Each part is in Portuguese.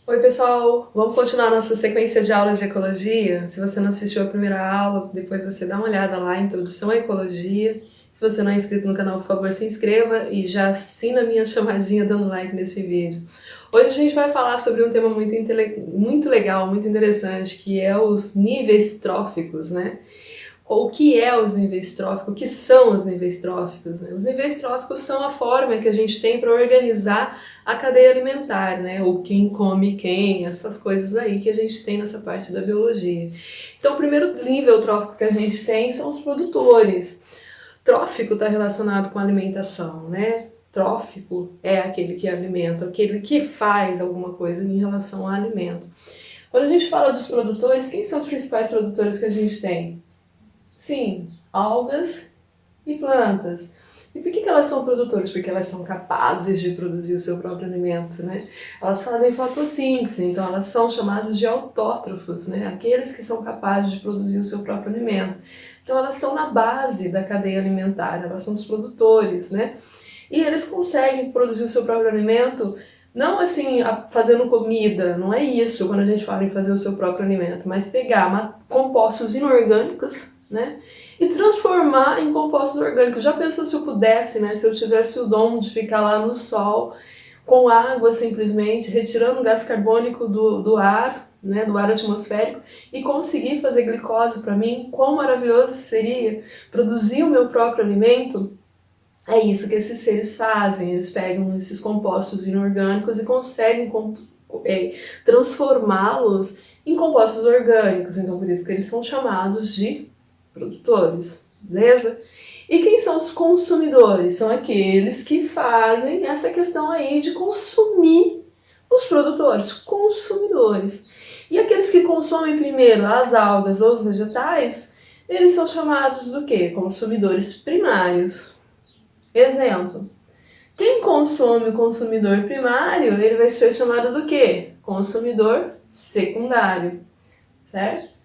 Oi pessoal, vamos continuar nossa sequência de aulas de ecologia? Se você não assistiu a primeira aula, depois você dá uma olhada lá, Introdução à Ecologia. Se você não é inscrito no canal, por favor, se inscreva e já assina a minha chamadinha dando like nesse vídeo. Hoje a gente vai falar sobre um tema muito legal, muito interessante, que é os níveis tróficos, né? O que é os níveis tróficos? O que são os níveis tróficos? Né? Os níveis tróficos são a forma que a gente tem para organizar a cadeia alimentar, né? Ou quem come quem, essas coisas aí que a gente tem nessa parte da biologia. Então, o primeiro nível trófico que a gente tem são os produtores. Trófico está relacionado com alimentação, né? Trófico é aquele que alimenta, aquele que faz alguma coisa em relação ao alimento. Quando a gente fala dos produtores, quem são os principais produtores que a gente tem? Sim, algas e plantas. E por que elas são produtoras? Porque elas são capazes de produzir o seu próprio alimento, né? Elas fazem fotossíntese, então elas são chamadas de autótrofos, né? Aqueles que são capazes de produzir o seu próprio alimento. Então elas estão na base da cadeia alimentar, elas são os produtores, né? E eles conseguem produzir o seu próprio alimento não assim, fazendo comida, não é isso quando a gente fala em fazer o seu próprio alimento, mas pegar compostos inorgânicos, né, e transformar em compostos orgânicos. Já pensou se eu pudesse, né, se eu tivesse o dom de ficar lá no sol, com água simplesmente, retirando o gás carbônico do ar, né, do ar atmosférico, e conseguir fazer glicose para mim, quão maravilhoso seria produzir o meu próprio alimento? É isso que esses seres fazem, eles pegam esses compostos inorgânicos e conseguem transformá-los em compostos orgânicos, então por isso que eles são chamados de produtores, beleza? E quem são os consumidores? São aqueles que fazem essa questão aí de consumir os produtores, consumidores. E aqueles que consomem primeiro as algas ou os vegetais, eles são chamados do quê? Consumidores primários. Exemplo, quem consome o consumidor primário, ele vai ser chamado do quê? Consumidor secundário, certo?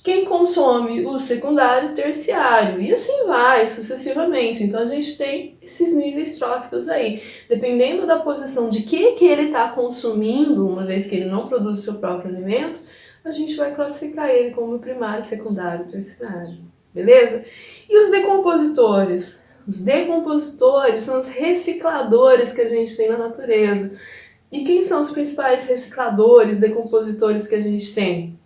Quem consome o secundário, terciário, e assim vai, sucessivamente. Então a gente tem esses níveis tróficos aí. Dependendo da posição de que ele está consumindo, uma vez que ele não produz o seu próprio alimento, a gente vai classificar ele como primário, secundário, terciário, beleza? E os decompositores? Os decompositores são os recicladores que a gente tem na natureza. E quem são os principais recicladores, decompositores que a gente tem?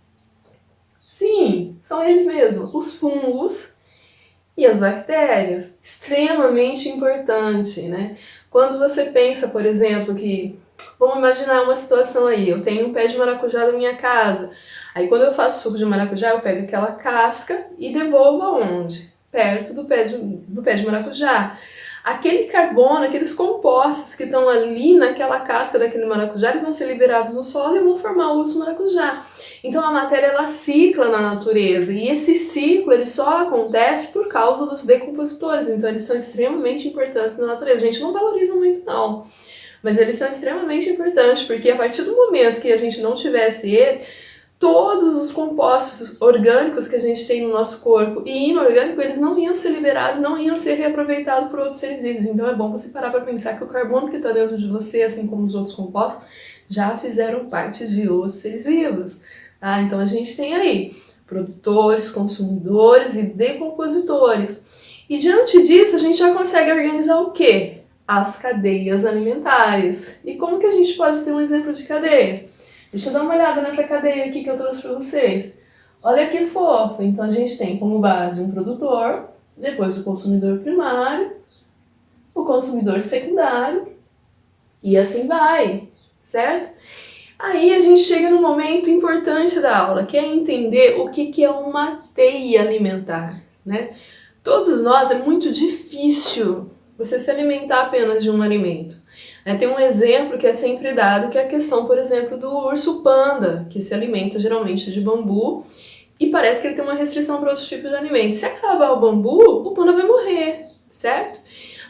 Sim, são eles mesmos, os fungos e as bactérias. Extremamente importante, né? Quando você pensa, por exemplo, que... Vamos imaginar uma situação aí, eu tenho um pé de maracujá na minha casa. Aí quando eu faço suco de maracujá, eu pego aquela casca e devolvo aonde? Perto do pé de maracujá. Aquele carbono, aqueles compostos que estão ali naquela casca daquele maracujá, eles vão ser liberados no solo e vão formar o urso maracujá. Então a matéria ela cicla na natureza e esse ciclo ele só acontece por causa dos decompositores, então eles são extremamente importantes na natureza. A gente não valoriza muito não, mas eles são extremamente importantes porque a partir do momento que a gente não tivesse ele, todos os compostos orgânicos que a gente tem no nosso corpo e inorgânico, eles não iam ser liberados, não iam ser reaproveitados por outros seres vivos. Então é bom você parar para pensar que o carbono que está dentro de você, assim como os outros compostos, já fizeram parte de outros seres vivos. Tá? Então a gente tem aí produtores, consumidores e decompositores. E diante disso a gente já consegue organizar o quê? As cadeias alimentares. E como que a gente pode ter um exemplo de cadeia? Deixa eu dar uma olhada nessa cadeia aqui que eu trouxe para vocês. Olha que fofo! Então a gente tem como base um produtor, depois o consumidor primário, o consumidor secundário e assim vai, certo? Aí a gente chega no momento importante da aula, que é entender o que é uma teia alimentar, né? Todos nós, é muito difícil você se alimentar apenas de um alimento. Tem um exemplo que é sempre dado, que é a questão, por exemplo, do urso panda, que se alimenta geralmente de bambu, e parece que ele tem uma restrição para outros tipos de alimentos. Se acabar o bambu, o panda vai morrer, certo?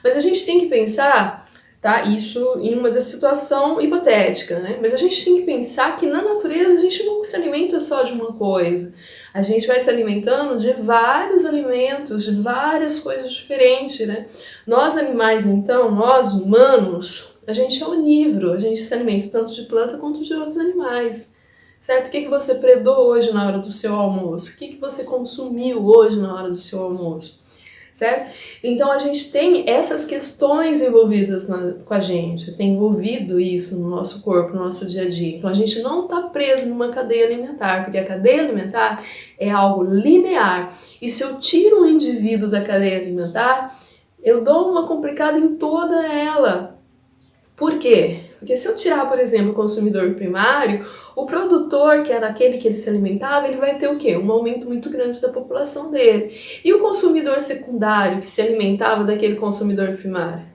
Mas a gente tem que pensar, tá, isso em uma situação hipotética, né? Mas a gente tem que pensar que na natureza a gente não se alimenta só de uma coisa. A gente vai se alimentando de vários alimentos, de várias coisas diferentes, né? Nós animais, então, nós humanos, A gente é onívoro, a gente se alimenta tanto de planta quanto de outros animais. Certo? O que você predou hoje na hora do seu almoço? O que você consumiu hoje na hora do seu almoço? Certo? Então a gente tem essas questões envolvidas com a gente, tem envolvido isso no nosso corpo, no nosso dia a dia. Então a gente não está preso numa cadeia alimentar, porque a cadeia alimentar é algo linear. E se eu tiro um indivíduo da cadeia alimentar, eu dou uma complicada em toda ela. Por quê? Porque se eu tirar, por exemplo, o consumidor primário, o produtor, que era aquele que ele se alimentava, ele vai ter o quê? Um aumento muito grande da população dele. E o consumidor secundário, que se alimentava daquele consumidor primário?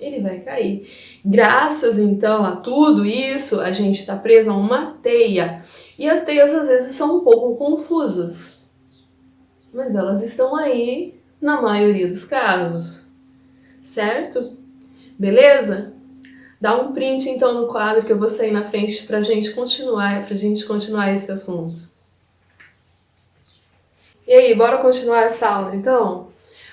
Ele vai cair. Graças, então, a tudo isso, a gente está preso a uma teia. E as teias, às vezes, são um pouco confusas. Mas elas estão aí na maioria dos casos. Certo? Beleza? Dá um print então no quadro que eu vou sair na frente pra gente continuar esse assunto. E aí, bora continuar essa aula então?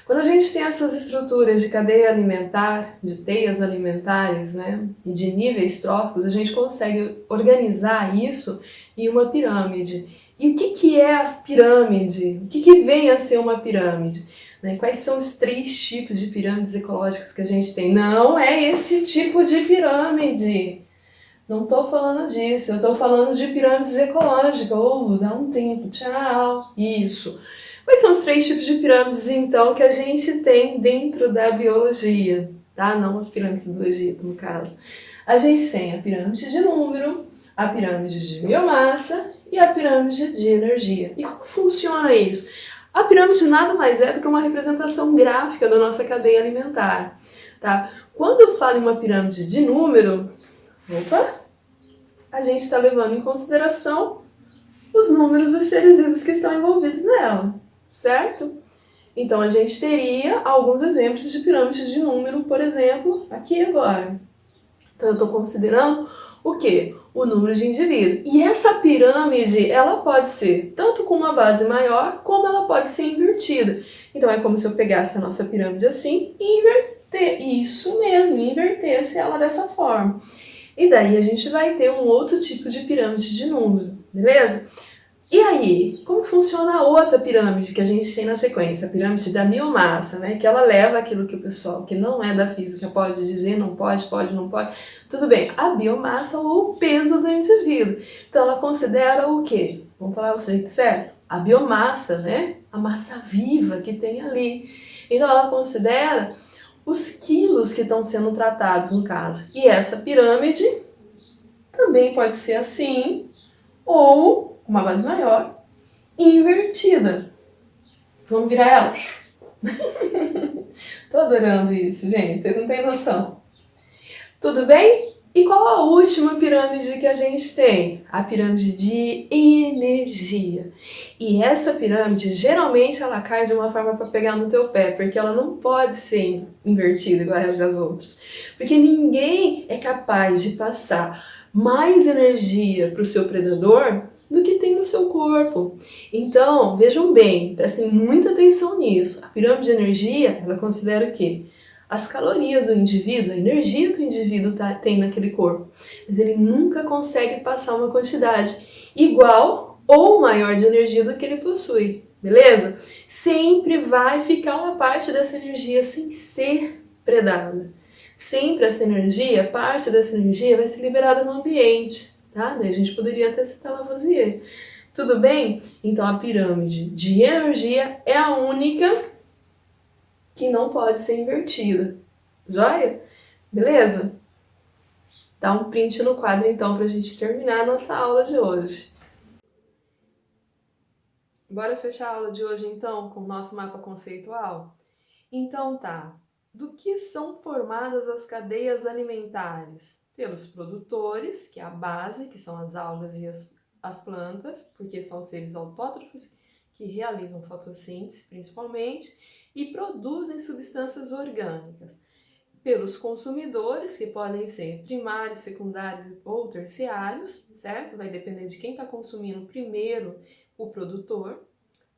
Quando a gente tem essas estruturas de cadeia alimentar, de teias alimentares, né, e de níveis tróficos, a gente consegue organizar isso em uma pirâmide. E o que é a pirâmide? O que vem a ser uma pirâmide? Né? Quais são os 3 tipos de pirâmides ecológicas que a gente tem? Não é esse tipo de pirâmide. Não estou falando disso. Eu estou falando de pirâmides ecológicas. Dá um tempo. Tchau. Isso. Quais são os 3 tipos de pirâmides, então, que a gente tem dentro da biologia? Tá? Não as pirâmides do Egito, no caso. A gente tem a pirâmide de número, a pirâmide de biomassa e a pirâmide de energia. E como funciona isso? A pirâmide nada mais é do que uma representação gráfica da nossa cadeia alimentar. Tá? Quando eu falo em uma pirâmide de número, a gente está levando em consideração os números dos seres vivos que estão envolvidos nela, certo? Então a gente teria alguns exemplos de pirâmides de número, por exemplo, aqui agora. Então eu estou considerando o quê? O número de indivíduos. E essa pirâmide, ela pode ser tanto com uma base maior, como ela pode ser invertida. Então é como se eu pegasse a nossa pirâmide assim e inverter. Isso mesmo, invertesse ela dessa forma. E daí a gente vai ter um outro tipo de pirâmide de número, beleza? E aí, como funciona a outra pirâmide que a gente tem na sequência? A pirâmide da biomassa, né? Que ela leva aquilo que o pessoal que não é da física pode dizer, não pode, não pode. Tudo bem, a biomassa ou o peso do indivíduo. Então ela considera o quê? Vamos falar o jeito certo? A biomassa, né? A massa viva que tem ali. Então ela considera os quilos que estão sendo tratados no caso. E essa pirâmide também pode ser assim, ou uma base maior, invertida. Vamos virar ela? Tô adorando isso, gente, vocês não têm noção. Tudo bem? E qual a última pirâmide que a gente tem? A pirâmide de energia. E essa pirâmide, geralmente, ela cai de uma forma para pegar no teu pé, porque ela não pode ser invertida igual as outras. Porque ninguém é capaz de passar mais energia para o seu predador do que tem no seu corpo. Então, vejam bem, prestem muita atenção nisso. A pirâmide de energia, ela considera o quê? As calorias do indivíduo, a energia que o indivíduo tem naquele corpo. Mas ele nunca consegue passar uma quantidade igual ou maior de energia do que ele possui, beleza? Sempre vai ficar uma parte dessa energia sem ser predada. Sempre essa energia, parte dessa energia vai ser liberada no ambiente, tá? Daí a gente poderia até citar Lavoisier. Tudo bem? Então a pirâmide de energia é a única que não pode ser invertida. Joia? Beleza? Dá um print no quadro então pra gente terminar a nossa aula de hoje. Bora fechar a aula de hoje então com o nosso mapa conceitual? Então tá. Do que são formadas as cadeias alimentares? Pelos produtores, que é a base, que são as algas e as plantas, porque são seres autótrofos que realizam fotossíntese principalmente e produzem substâncias orgânicas. Pelos consumidores, que podem ser primários, secundários ou terciários, certo? Vai depender de quem está consumindo primeiro o produtor,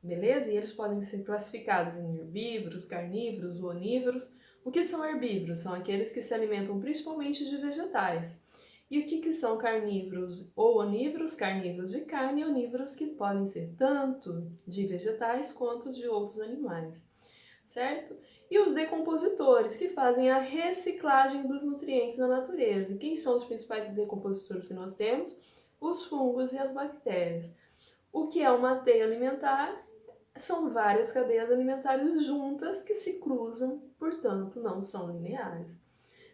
beleza? E eles podem ser classificados em herbívoros, carnívoros, onívoros O que são herbívoros? São aqueles que se alimentam principalmente de vegetais. E o que são carnívoros ou onívoros? Carnívoros de carne e onívoros que podem ser tanto de vegetais quanto de outros animais, certo? E os decompositores, que fazem a reciclagem dos nutrientes na natureza. Quem são os principais decompositores que nós temos? Os fungos e as bactérias. O que é uma teia alimentar? São várias cadeias alimentares juntas que se cruzam, portanto não são lineares.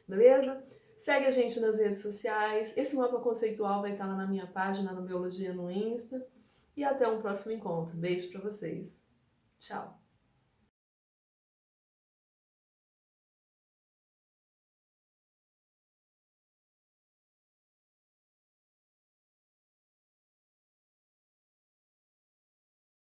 Beleza? Segue a gente nas redes sociais. Esse mapa conceitual vai estar lá na minha página, no Biologia no Insta. E até um próximo encontro. Beijo para vocês. Tchau!